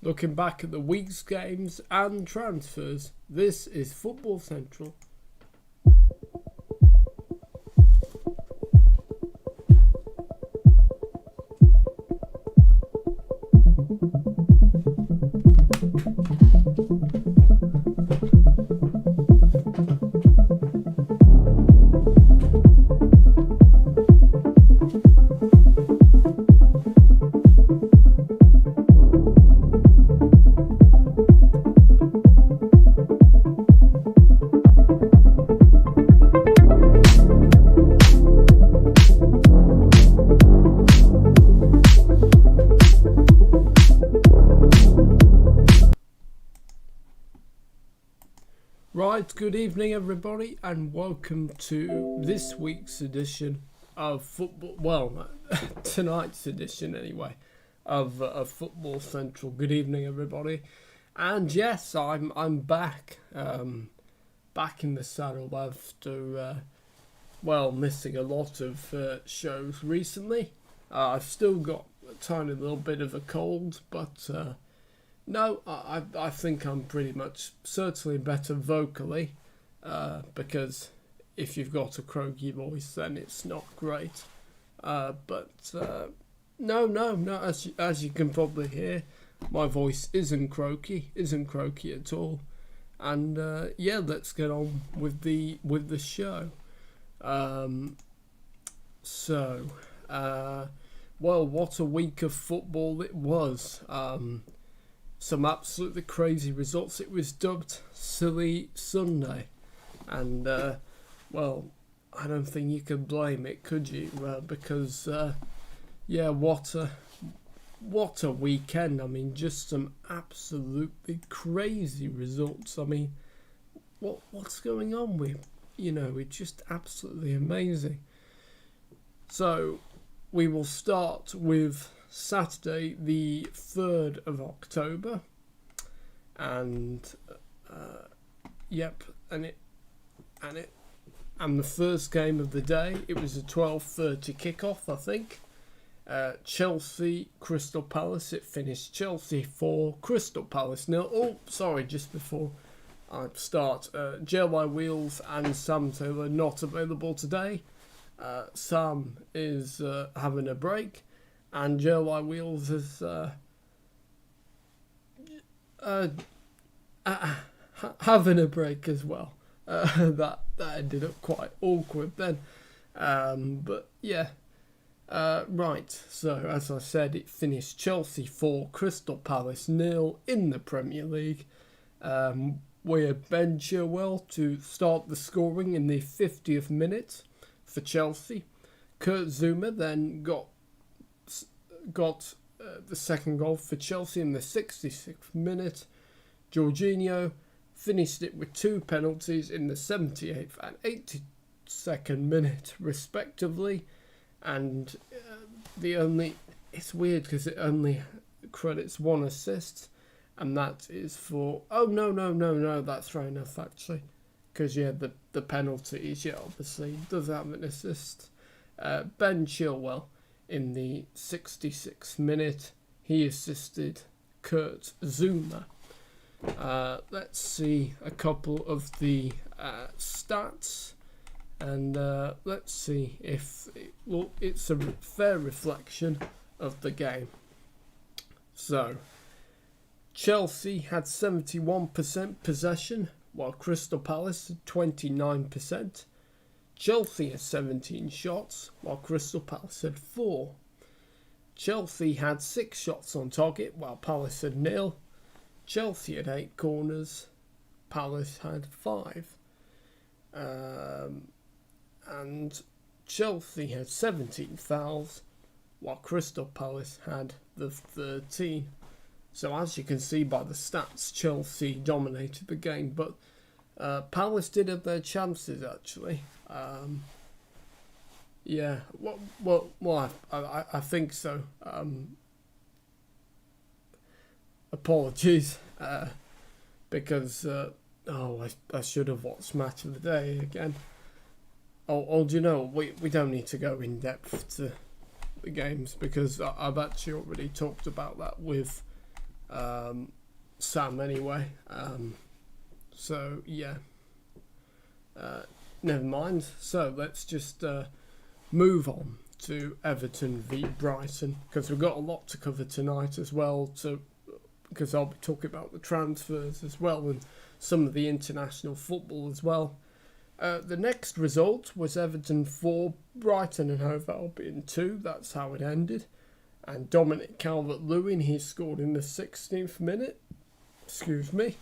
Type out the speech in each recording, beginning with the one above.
looking back at the week's games and transfers. This is Football Central. Right, good evening everybody, and welcome to this week's edition of football. Well, tonight's edition anyway of Football Central. Good evening everybody, and yes, I'm back, back in the saddle after missing a lot of shows recently. I've still got a tiny little bit of a cold, but. No, I think I'm pretty much certainly better vocally, because if you've got a croaky voice, then it's not great. No, as you can probably hear, my voice isn't croaky at all. And yeah, let's get on with the show. Well, what a week of football it was. Some absolutely crazy results. It was dubbed Silly Sunday, and well, I don't think you could blame it, could you? Because yeah, what a weekend! I mean, just some absolutely crazy results. I mean, what's going on with, it's just absolutely amazing. So we will start with Saturday, the 3rd of October, and the first game of the day, it was a 12:30 kickoff, I think. Chelsea Crystal Palace. It finished Chelsea 4, Crystal Palace 0. Oh, sorry, just before I start, JLI Wheels and Sam Taylor not available today. Sam is having a break, and JLI Wheels is having a break as well. That ended up quite awkward then. But yeah. Right, so as I said, it finished Chelsea 4, Crystal Palace 0 in the Premier League. We had Ben Chilwell to start the scoring in the 50th minute for Chelsea. Kurt Zouma then got the second goal for Chelsea in the 66th minute. Jorginho finished it with 2 penalties in the 78th and 82nd minute respectively, and it's weird because it only credits 1 assist, and that is for no, that's fair enough actually, because yeah, the penalties, yeah, obviously does have an assist. Ben Chilwell in the 66th minute, he assisted Kurt Zouma. Let's see a couple of the stats, and let's see if it's a fair reflection of the game. So, Chelsea had 71% possession, while Crystal Palace had 29%. Chelsea had 17 shots, while Crystal Palace had 4. Chelsea had 6 shots on target, while Palace had 0. Chelsea had 8 corners, Palace had 5. And Chelsea had 17 fouls, while Crystal Palace had the 13. So as you can see by the stats, Chelsea dominated the game, but Palace did have their chances actually. Yeah, well, I think so. Apologies, because I should have watched Match of the Day again. Oh, do you know, we don't need to go in depth to the games, because I've actually already talked about that with Sam anyway. So yeah, never mind. So let's just move on to Everton v Brighton, because we've got a lot to cover tonight as well. Because I'll be talking about the transfers as well and some of the international football as well. The next result was Everton 4, Brighton and Hove Albion 2. That's how it ended. And Dominic Calvert-Lewin, he scored in the 16th minute. Excuse me.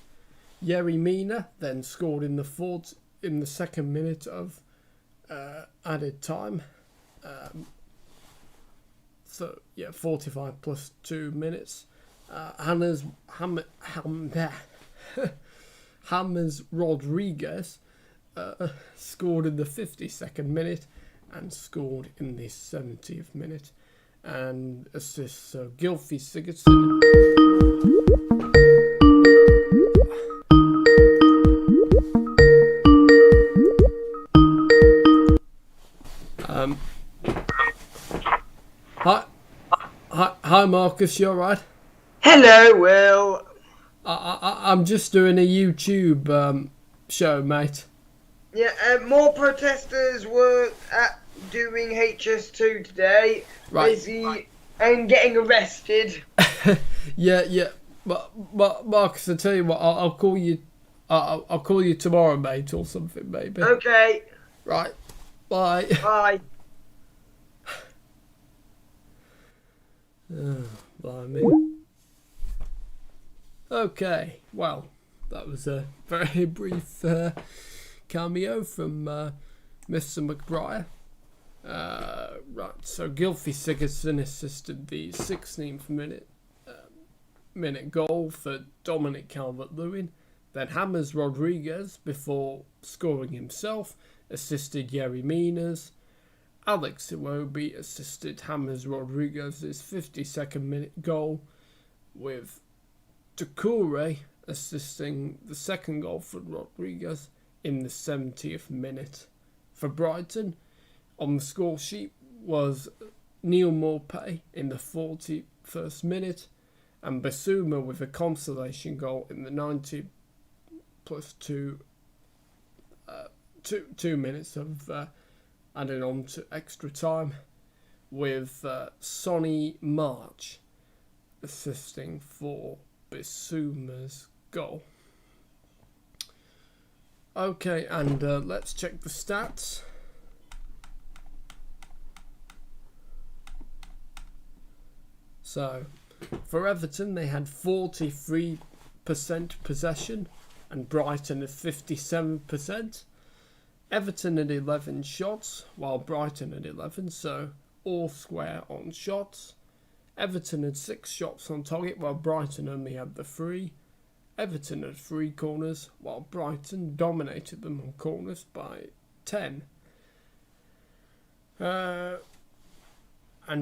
Yerry Mina then scored in the second minute of added time. 45 plus 2 minutes. James Rodriguez scored in the 52nd minute and scored in the 70th minute. And assists Gylfi Sigurdsson. Hi, Marcus. You alright? Hello, Will. I'm just doing a YouTube show, mate. Yeah, more protesters were doing HS2 today. Right. Busy and getting arrested. Yeah. But Marcus, I tell you what, I'll call you. I'll call you tomorrow, mate, or something, maybe. Okay. Right. Bye. Bye. Oh, blimey. Okay, well, that was a very brief cameo from Mr. McBride. Right, so Gylfi Sigurdsson assisted the 16th minute goal for Dominic Calvert-Lewin. Then James Rodriguez, before scoring himself, assisted Yerry Minas. Alex Iwobi assisted James Rodriguez's 52nd minute goal, with Doucouré assisting the second goal for Rodriguez in the 70th minute. For Brighton, on the score sheet was Neil Maupay in the 41st minute, and Basuma with a consolation goal in the 90 plus 2 minutes of added on to extra time, with Sonny March assisting for Basuma's goal. Okay, and let's check the stats. So, for Everton, they had 43% possession, and Brighton had 57%. Everton had 11 shots, while Brighton had 11, so all square on shots. Everton had 6 shots on target, while Brighton only had the 3. Everton had 3 corners, while Brighton dominated them on corners by 10. And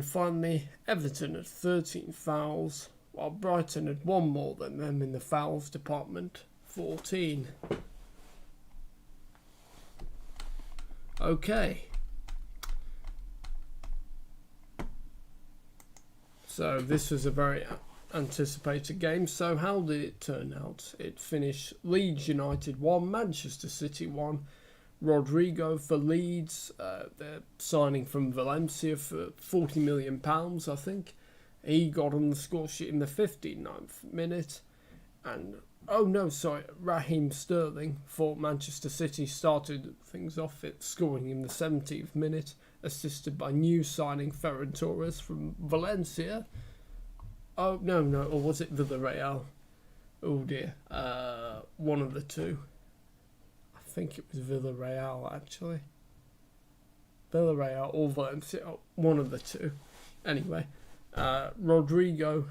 finally, Everton had 13 fouls, while Brighton had 1 more than them in the fouls department, 14. Okay. So this was a very anticipated game. So how did it turn out? It finished Leeds United 1, Manchester City 1. Rodrigo for Leeds, they're signing from Valencia for £40 million, I think. He got on the score sheet in the 59th minute. And Raheem Sterling for Manchester City started things off it, scoring in the 70th minute, assisted by new signing Ferran Torres from Valencia. Or was it Villarreal? Oh dear, one of the two. I think it was Villarreal, actually. Villarreal or Valencia, one of the two. Anyway, Rodrigo...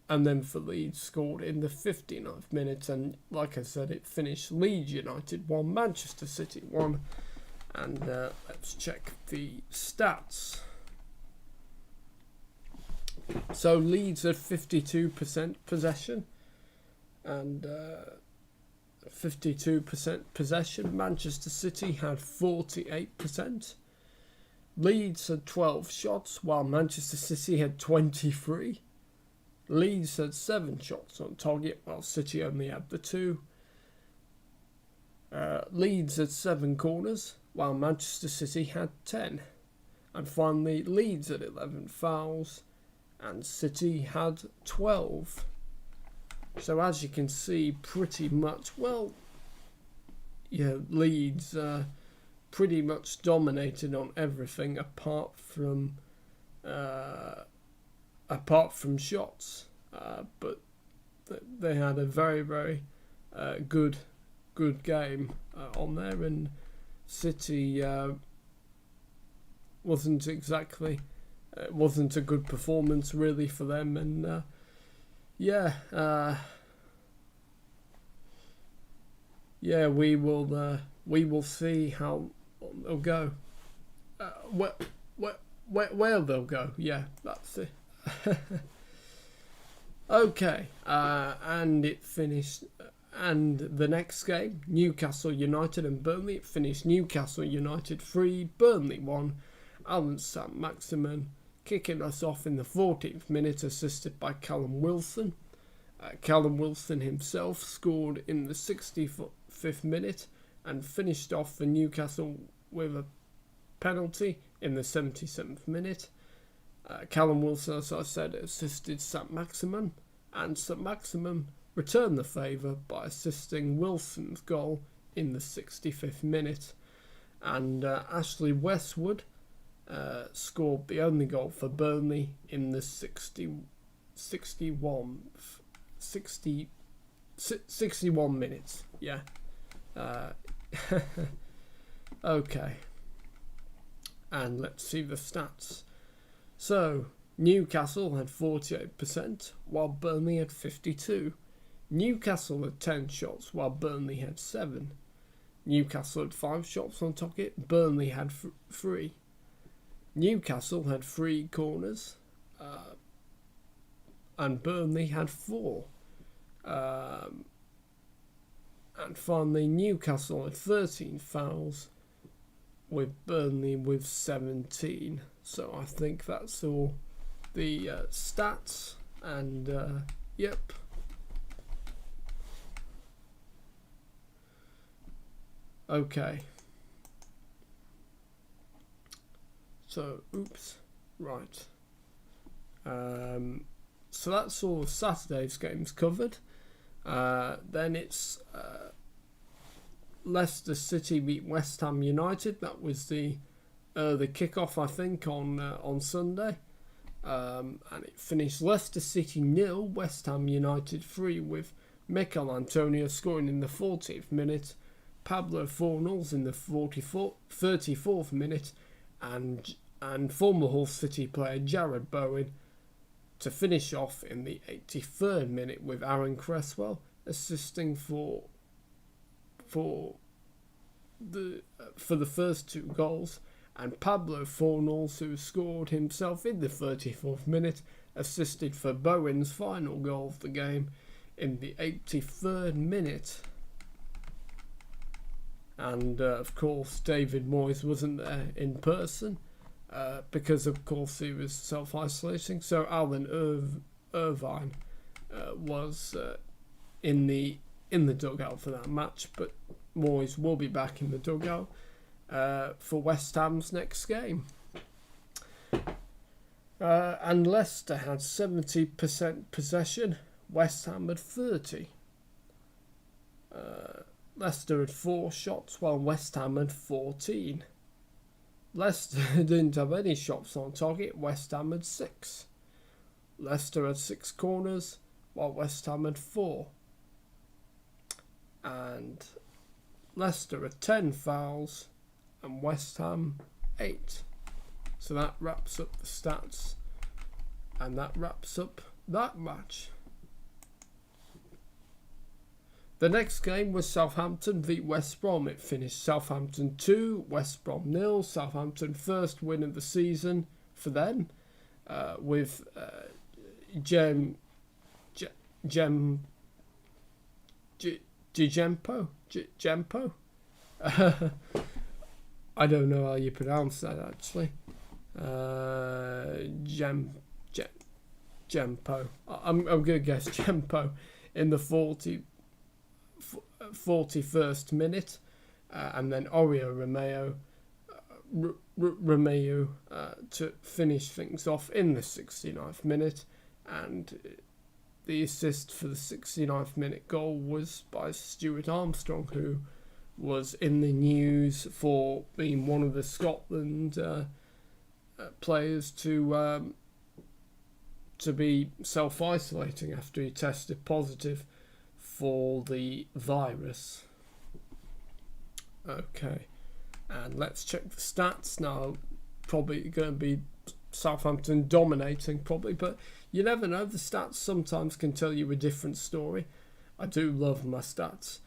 and then for Leeds scored in the 59th minute, and like I said, it finished Leeds United 1, Manchester City 1. And let's check the stats. So Leeds had 52% possession, and 52% possession. Manchester City had 48%. Leeds had 12 shots, while Manchester City had 23. Leeds had 7 shots on target, while City only had the 2. Leeds had 7 corners, while Manchester City had 10. And finally, Leeds had 11 fouls, and City had 12. So as you can see, pretty much, well, yeah, Leeds pretty much dominated on everything apart from shots. But they had a very, very good game on there, and City wasn't exactly wasn't a good performance really for them, and we will see how they'll go. Where they'll go? Yeah, that's it. Okay, and it finished. And the next game, Newcastle United and Burnley, it finished Newcastle United 3, Burnley 1. Alan Saint-Maximin kicking us off in the 14th minute, assisted by Callum Wilson. Callum Wilson himself scored in the 65th minute and finished off for Newcastle with a penalty in the 77th minute. Callum Wilson, as I said, assisted Saint-Maximin, and Saint-Maximin returned the favour by assisting Wilson's goal in the 65th minute. And Ashley Westwood scored the only goal for Burnley in the 61 minutes. Yeah. Okay. And let's see the stats. So, Newcastle had 48%, while Burnley had 52%. Newcastle had 10 shots, while Burnley had 7. Newcastle had 5 shots on target, Burnley had 3. Newcastle had 3 corners, and Burnley had 4. And finally, Newcastle had 13 fouls, with Burnley with 17. So I think that's all the stats, and yep. Okay. So, right. So that's all of Saturday's games covered. Then it's Leicester City beat West Ham United. That was the kickoff, I think, on Sunday. And it finished Leicester City 0, West Ham United 3, with Mikel Antonio scoring in the 40th minute, Pablo Fornals in the 34th minute, and former Hull City player Jared Bowen to finish off in the 83rd minute, with Aaron Cresswell assisting for the first 2 goals, and Pablo Fornals, who scored himself in the 34th minute, assisted for Bowen's final goal of the game in the 83rd minute. And of course, David Moyes wasn't there in person because, of course, he was self-isolating. So Alan Irvine was in the dugout for that match, but Moyes will be back in the dugout for West Ham's next game. And Leicester had 70% possession. West Ham had 30%. Leicester had 4 shots, while West Ham had 14. Leicester didn't have any shots on target. West Ham had 6. Leicester had 6 corners, while West Ham had 4. And Leicester had 10 fouls, and West Ham 8. So that wraps up the stats, and that wraps up that match. The next game was Southampton v West Brom. It finished Southampton 2, West Brom 0. Southampton first win of the season for them, with Djempo. I don't know how you pronounce that actually. Gempo. I'm going to guess Gempo in the 41st minute. And then Oreo Romeo to finish things off in the 69th minute. And the assist for the 69th minute goal was by Stuart Armstrong, who was in the news for being one of the Scotland players to be self-isolating after he tested positive for the virus. Okay, and let's check the stats now. Probably going to be Southampton dominating, probably, but you never know. The stats sometimes can tell you a different story. I do love my stats.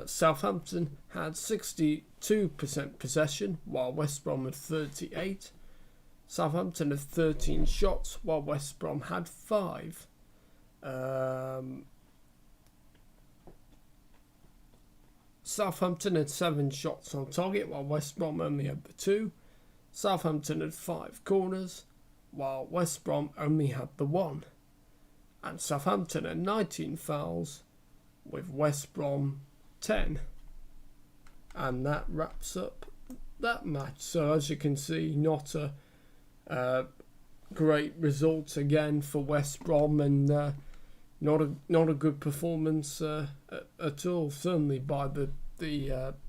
Southampton had 62% possession, while West Brom had 38%. Southampton had 13 shots, while West Brom had 5. Southampton had 7 shots on target, while West Brom only had the 2. Southampton had 5 corners, while West Brom only had the 1. And Southampton had 19 fouls, with West Brom 10. And that wraps up that match. So as you can see, not a great result again for West Brom, and not a good performance at all. Certainly by the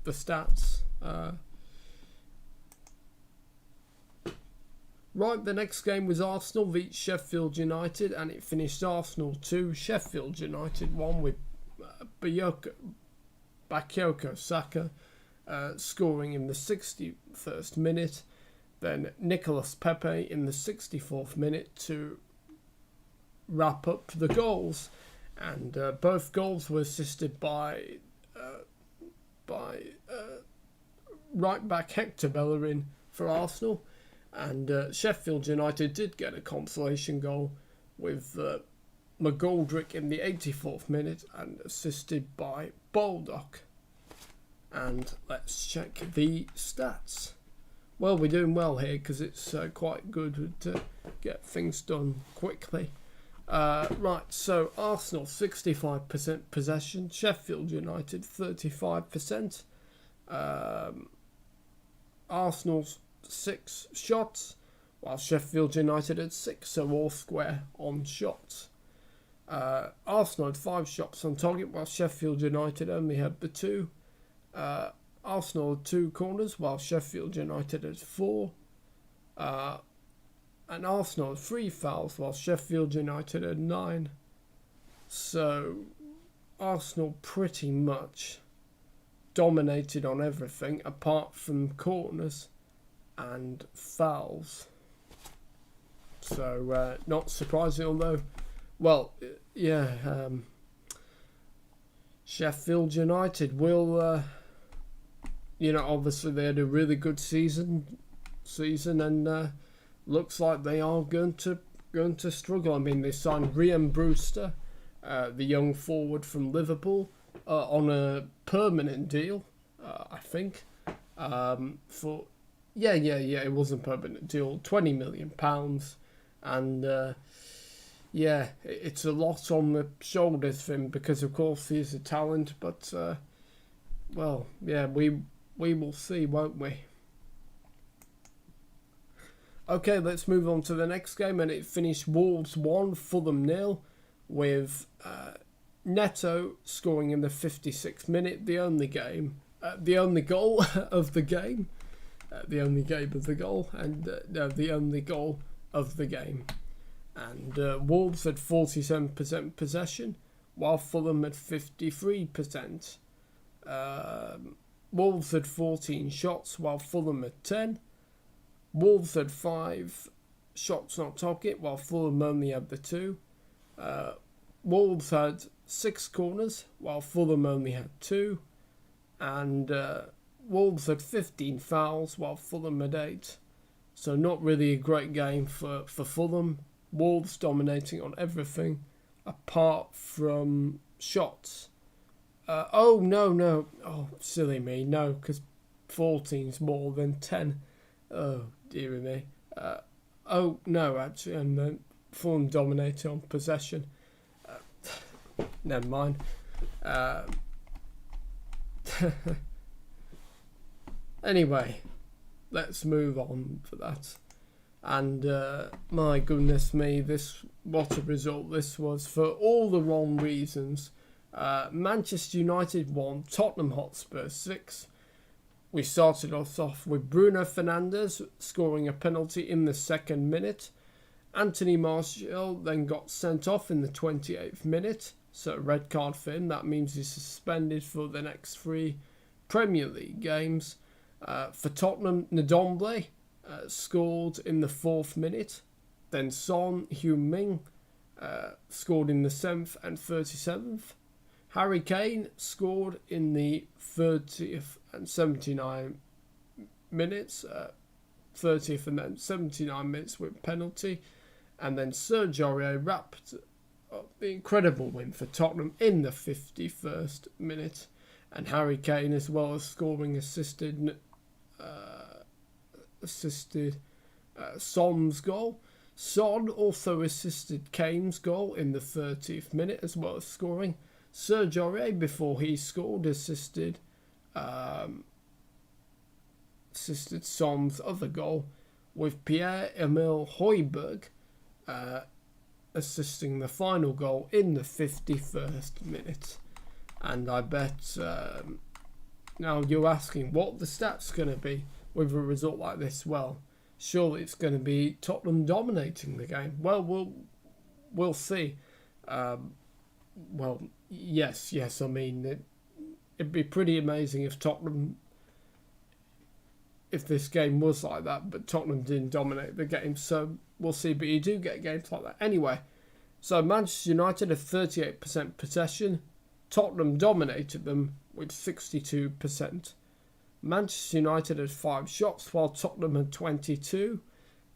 stats. Right, the next game was Arsenal beat Sheffield United, and it finished Arsenal 2, Sheffield United 1, with Bakayoko Saka scoring in the 61st minute. Then Nicolas Pepe in the 64th minute to wrap up the goals. And both goals were assisted by right back Hector Bellerin for Arsenal. And Sheffield United did get a consolation goal with McGoldrick in the 84th minute and assisted by Baldock. And let's check the stats. Well, we're doing well here because it's quite good to get things done quickly. Right, so Arsenal 65% possession, Sheffield United 35%. Arsenal's 6 shots, while Sheffield United had 6, so all square on shots. Arsenal had 5 shots on target, while Sheffield United only had the 2. Arsenal had 2 corners, while Sheffield United had 4. And Arsenal had 3 fouls, while Sheffield United had 9. So Arsenal pretty much dominated on everything apart from corners and fouls. So not surprising, although, well, yeah, Sheffield United will, obviously they had a really good season, and looks like they are going to struggle. I mean, they signed Rhian Brewster, the young forward from Liverpool, on a permanent deal, I think, for. Yeah, it was a permanent deal, £20 million, and it's a lot on the shoulders for him because, of course, he's a talent, but, we will see, won't we? Okay, let's move on to the next game, and it finished Wolves 1, Fulham 0, with Neto scoring in the 56th minute, the only goal of the game. The only goal of the game. And Wolves had 47% possession, while Fulham had 53%. Wolves had 14 shots, while Fulham had 10. Wolves had 5 shots on target, while Fulham only had the 2. Wolves had 6 corners, while Fulham only had 2. And Wolves had 15 fouls, while Fulham had 8. So not really a great game for Fulham. Wolves dominating on everything apart from shots. No. Oh, silly me. No, because 14's more than 10. Oh, dear me. No, actually, and Fulham dominated on possession. Never mind. Anyway, let's move on for that. And my goodness me, what a result this was for all the wrong reasons. Manchester United won, Tottenham Hotspur 6. We started us off with Bruno Fernandes scoring a penalty in the 2nd minute. Anthony Martial then got sent off in the 28th minute, so a red card for him. That means he's suspended for the next 3 Premier League games. For Tottenham, Ndombele scored in the 4th minute. Then Son Heung-min scored in the 7th and 37th. Harry Kane scored in the 30th and 79 minutes. 30th and then 79 minutes with penalty. And then Serge Aurier wrapped up the incredible win for Tottenham in the 51st minute. And Harry Kane, as well as scoring, assisted Son's goal. Son also assisted Kane's goal in the 30th minute, as well as scoring. Serge Aurier, before he scored, assisted Son's other goal, with Pierre-Emile Højbjerg assisting the final goal in the 51st minute. And I bet now you're asking what the stats going to be with a result like this. Well, surely it's going to be Tottenham dominating the game. Well, we'll see. Well, yes. I mean, it'd be pretty amazing if this game was like that, but Tottenham didn't dominate the game, so we'll see. But you do get games like that. Anyway, so Manchester United had 38% possession. Tottenham dominated them with 62%. Manchester United had 5 shots, while Tottenham had 22.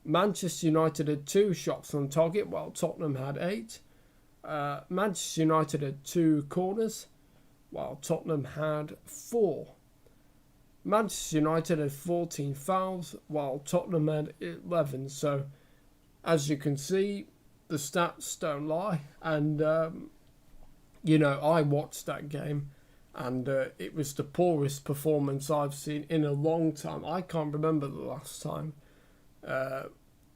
Manchester United had 2 shots on target, while Tottenham had 8. Manchester United had 2 corners, while Tottenham had 4. Manchester United had 14 fouls, while Tottenham had 11. So, as you can see, the stats don't lie. And, I watched that game, and it was the poorest performance I've seen in a long time. I can't remember the last time that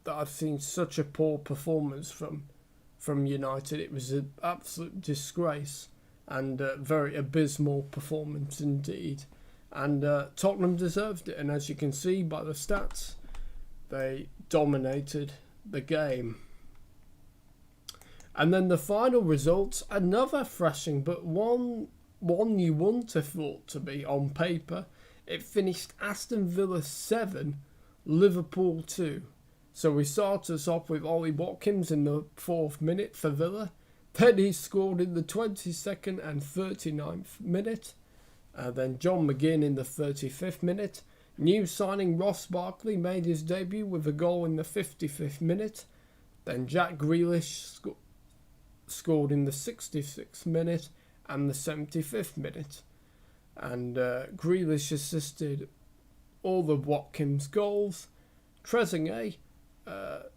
I've seen such a poor performance from United. It was an absolute disgrace and a very abysmal performance indeed. And Tottenham deserved it, and as you can see by the stats, they dominated the game. And then the final results, another thrashing, but one you wouldn't have thought to be on paper. It finished Aston Villa 7, Liverpool 2. So we started us off with Ollie Watkins in the 4th minute for Villa. Then he scored in the 22nd and 39th minute. Then John McGinn in the 35th minute. New signing Ross Barkley made his debut with a goal in the 55th minute. Then Jack Grealish scored in the 66th minute and the 75th minute. And Grealish assisted all the Watkins goals. Trezeguet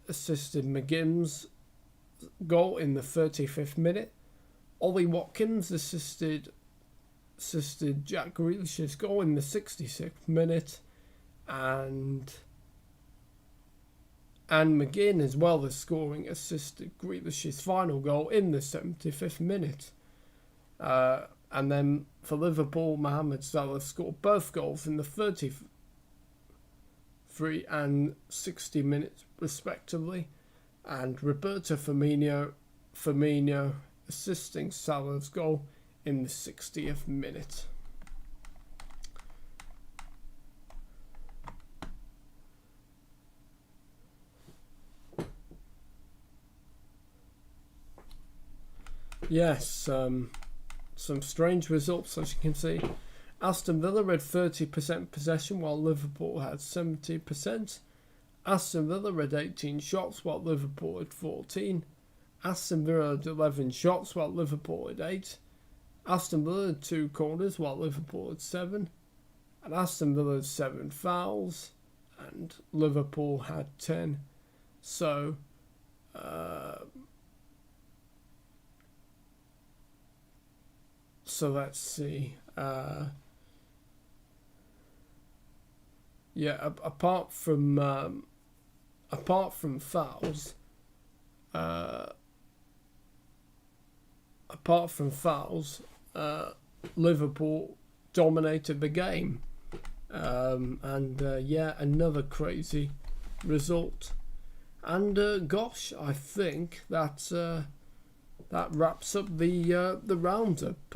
assisted McGinn's goal in the 35th minute. Ollie Watkins assisted Jack Grealish's goal in the 66th minute, and McGinn, as well as scoring, assisted Grealish's final goal in the 75th minute. And then for Liverpool, Mohamed Salah scored both goals in the 33 and 60 minutes respectively, and Roberto Firmino assisting Salah's goal in the 60th minute. Yes, some strange results, as you can see. Aston Villa had 30% possession while Liverpool had 70%. Aston Villa had 18 shots while Liverpool had 14. Aston Villa had 11 shots while Liverpool had 8. Aston Villa had 2 corners while Liverpool had 7. And Aston Villa had 7 fouls and Liverpool had 10. So So let's see. Yeah, apart from fouls, Liverpool dominated the game, and yeah, another crazy result. And gosh, I think that wraps up the roundup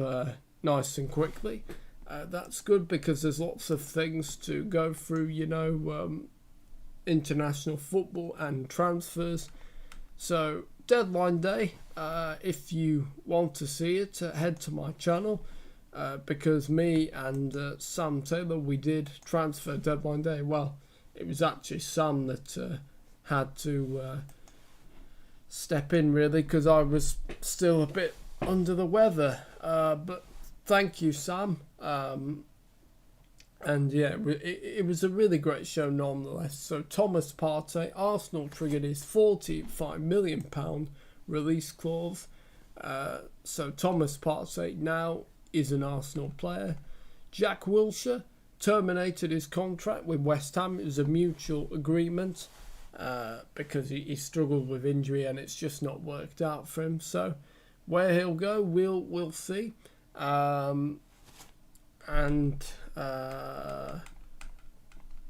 nice and quickly. That's good because there's lots of things to go through, you know, international football and transfers. So deadline day, if you want to see it, head to my channel, because me and Sam Taylor, we did transfer deadline day. Well, it was actually Sam that had to step in really, because I was still a bit under the weather, but thank you, Sam. And yeah, it was a really great show nonetheless. So Thomas Partey, Arsenal triggered his £45 million release clause. So Thomas Partey now is an Arsenal player. Jack Wilshere terminated his contract with West Ham. It was a mutual agreement, because he struggled with injury and it's just not worked out for him. So where he'll go, we'll see.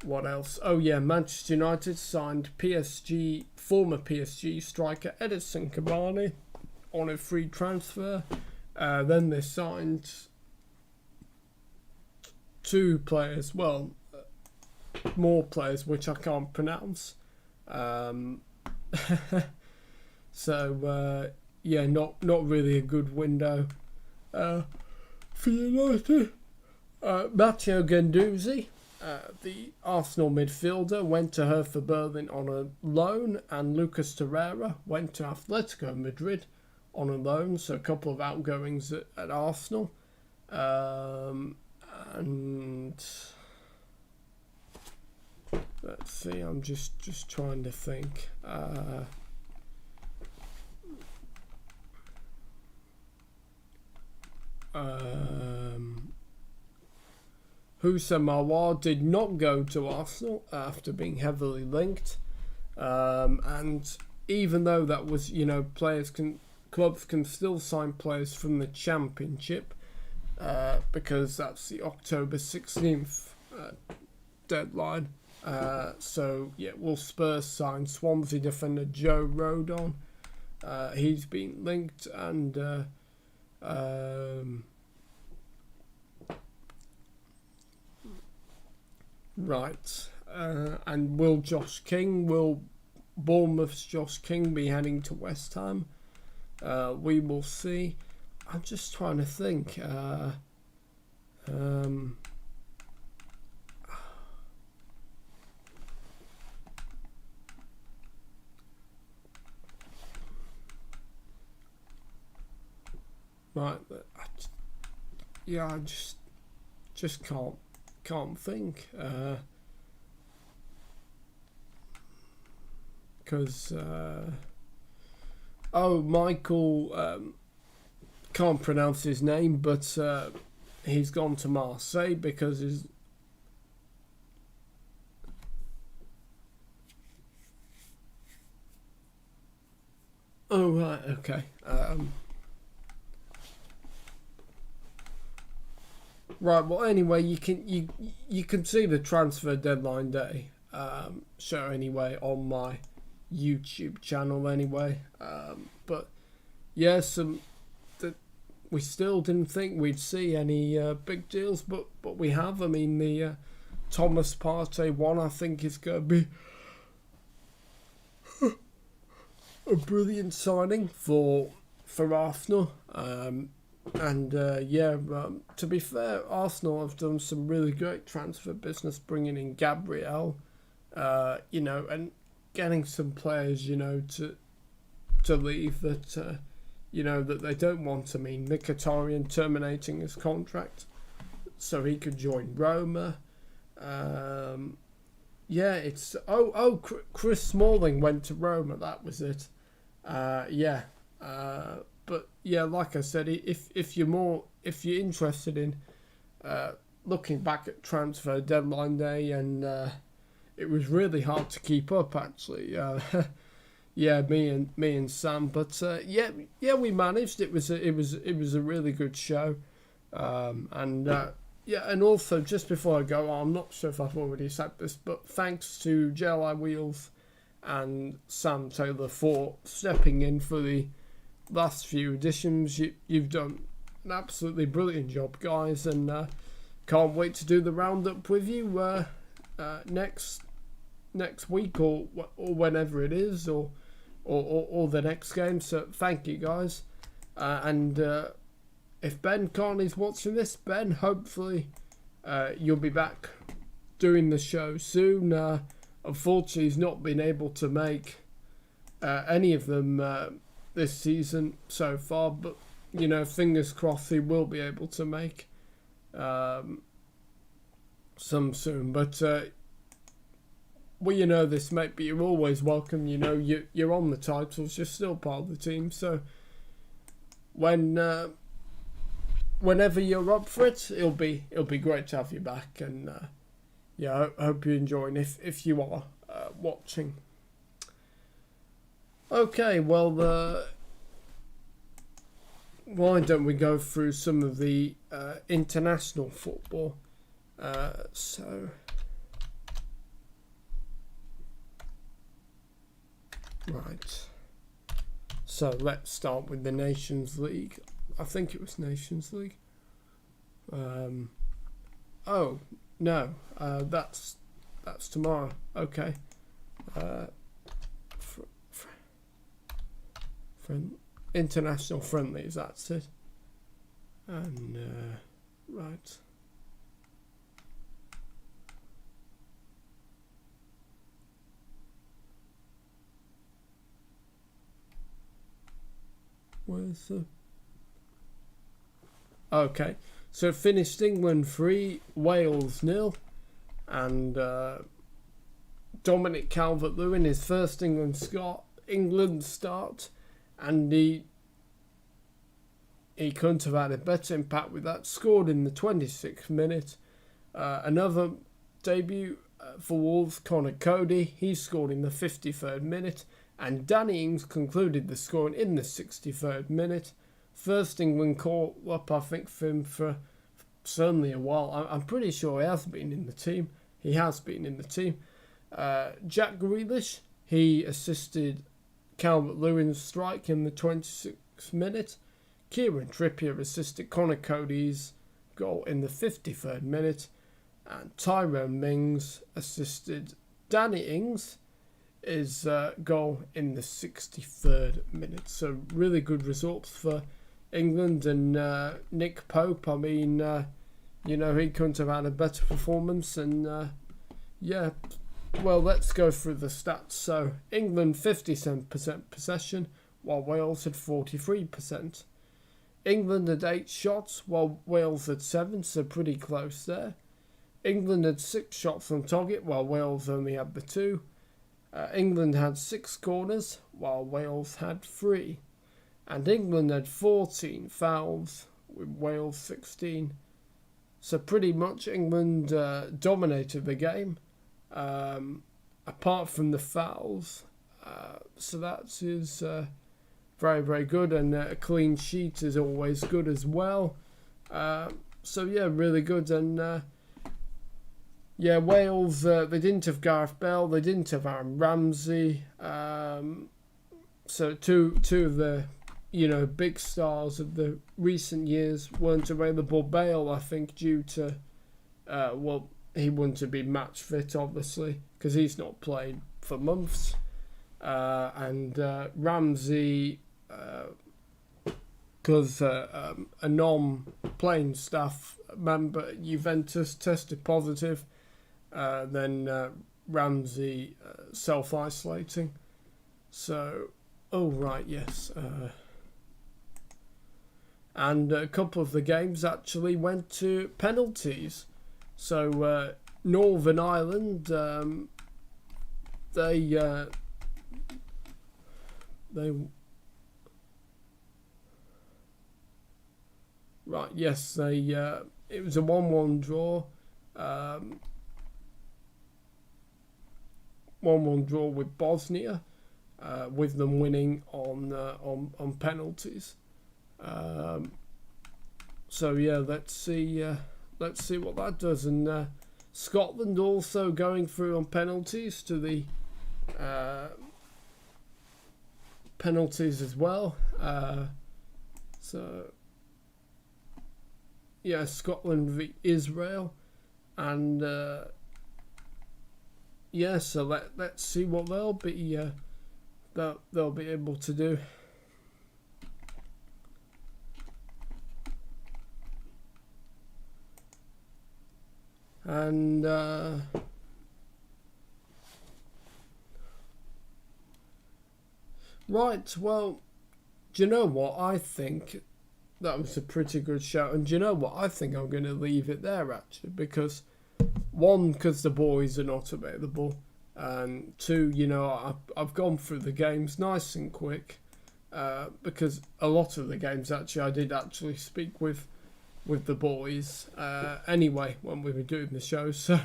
What else? Oh yeah, Manchester United signed former PSG striker Edison Cavani on a free transfer. Then they signed two players, well, more players which I can't pronounce. So yeah, not really a good window for United. Matteo Guendouzi, the Arsenal midfielder, went to Hertha Berlin on a loan, and Lucas Torreira went to Atletico Madrid on a loan. So a couple of outgoings at Arsenal. And let's see, I'm just trying to think. Houssem Aouar did not go to Arsenal after being heavily linked, and even though that was, you know, clubs can still sign players from the Championship, because that's the October 16th deadline. So yeah, will Spurs sign Swansea defender Joe Rodon? He's been linked, and right. And will Bournemouth's Josh King be heading to West Ham? We will see. I'm just trying to think. Right, I just can't think, because Michael, can't pronounce his name, but he's gone to Marseille because his right, okay. Right, well, anyway, you can see the transfer deadline day show anyway on my YouTube channel anyway. But yeah, we still didn't think we'd see any big deals, but we have. I mean, the Thomas Partey one, I think, is going to be a brilliant signing for Arsenal. To be fair, Arsenal have done some really great transfer business, bringing in Gabriel, and getting some players, to leave that, that they don't want. I mean, Mkhitaryan terminating his contract so he could join Roma. Chris Smalling went to Roma, that was it. Yeah. But yeah, like I said, if you're interested in looking back at transfer deadline day, and it was really hard to keep up actually. Yeah, me and Sam, but yeah, we managed. It was a really good show, and yeah, and also just before I go, I'm not sure if I've already said this, but thanks to JLI Wheels and Sam Taylor for stepping in for the last few editions. You've done an absolutely brilliant job, guys, and can't wait to do the roundup with you next week or whenever it is, or the next game. So thank you, guys, and if Ben Carney's watching this, Ben, hopefully you'll be back doing the show soon. Unfortunately, he's not been able to make any of them this season so far, but you know, fingers crossed he will be able to make some soon. But well, you know this, mate, but you're always welcome. You know, you're on the titles, you're still part of the team, so whenever you're up for it, it'll be great to have you back. And yeah, I hope you're enjoying if you are watching. Okay, well, why don't we go through some of the international football? Right. So let's start with the Nations League. I think it was Nations League. Oh no, that's tomorrow. Okay. International friendlies. That's it. And right. Where's the... Okay, so finished England 3, Wales 0, and Dominic Calvert-Lewin, his first England start, and he couldn't have had a better impact with that. Scored in the 26th minute. Another debut for Wolves, Connor Cody, he scored in the 53rd minute. And Danny Ings concluded the scoring in the 63rd minute. First England call up, I think, for him for certainly a while. I'm pretty sure he has been in the team. He has been in the team. Jack Grealish, he assisted Calvert-Lewin's strike in the 26th minute. Kieran Trippier assisted Connor Cody's goal in the 53rd minute. And Tyrone Mings assisted Danny Ings' goal in the 63rd minute. So really good results for England. And Nick Pope, I mean, you know, he couldn't have had a better performance. And yeah, well, let's go through the stats. So England 57% possession, while Wales had 43%. England had 8 shots, while Wales had 7, so pretty close there. England had 6 shots on target, while Wales only had the 2. England had 6 corners, while Wales had 3. And England had 14 fouls, with Wales 16. So pretty much England dominated the game, apart from the fouls. So that is very, very good. And a clean sheet is always good as well. So yeah, really good. And yeah, Wales, they didn't have Gareth Bale, they didn't have Aaron Ramsey. So two of the, you know, big stars of the recent years weren't available. Bale, I think, due to, well, he wouldn't have been match fit, obviously, because he's not played for months. And Ramsey, because a non-playing staff member at Juventus tested positive. Then Ramsey self-isolating. So, oh right, yes. And a couple of the games actually went to penalties. So Northern Ireland, they Right, yes, it was a 1-1 draw. 1-1 draw with Bosnia, with them winning on penalties. So yeah, let's see what that does. And Scotland also going through on penalties to the penalties as well. So yeah, Scotland v Israel, and yeah, so let's see what they'll be able to do. And right, well, do you know what? I think that was a pretty good show. And do you know what? I think I'm going to leave it there, actually, because one, because the boys are not available, and two, you know, I've gone through the games nice and quick, because a lot of the games, actually, I did actually speak with the boys anyway when we were doing the show, so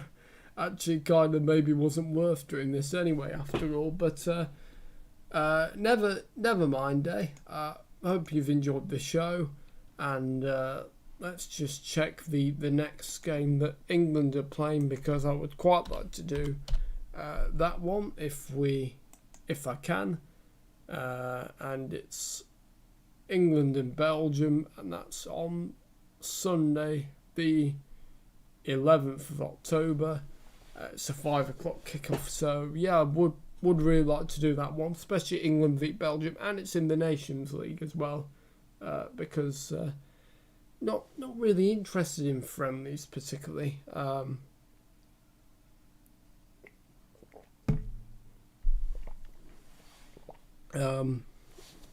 actually kind of maybe wasn't worth doing this anyway after all, but never mind, eh? I hope you've enjoyed the show, and let's just check the next game that England are playing, because I would quite like to do that one if I can, and it's England and Belgium, and that's on Sunday the 11th of October. It's a 5 o'clock kickoff, so yeah, I would really like to do that one, especially England v Belgium, and it's in the Nations League as well, because not really interested in friendlies particularly.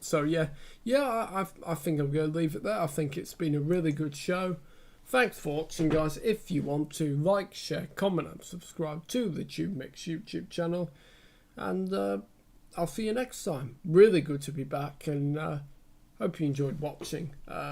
So yeah, I think I'm going to leave it there. I think it's been a really good show. Thanks for watching, guys. If you want to, like, share, comment and subscribe to the TubeMix YouTube channel. And I'll see you next time. Really good to be back, and hope you enjoyed watching.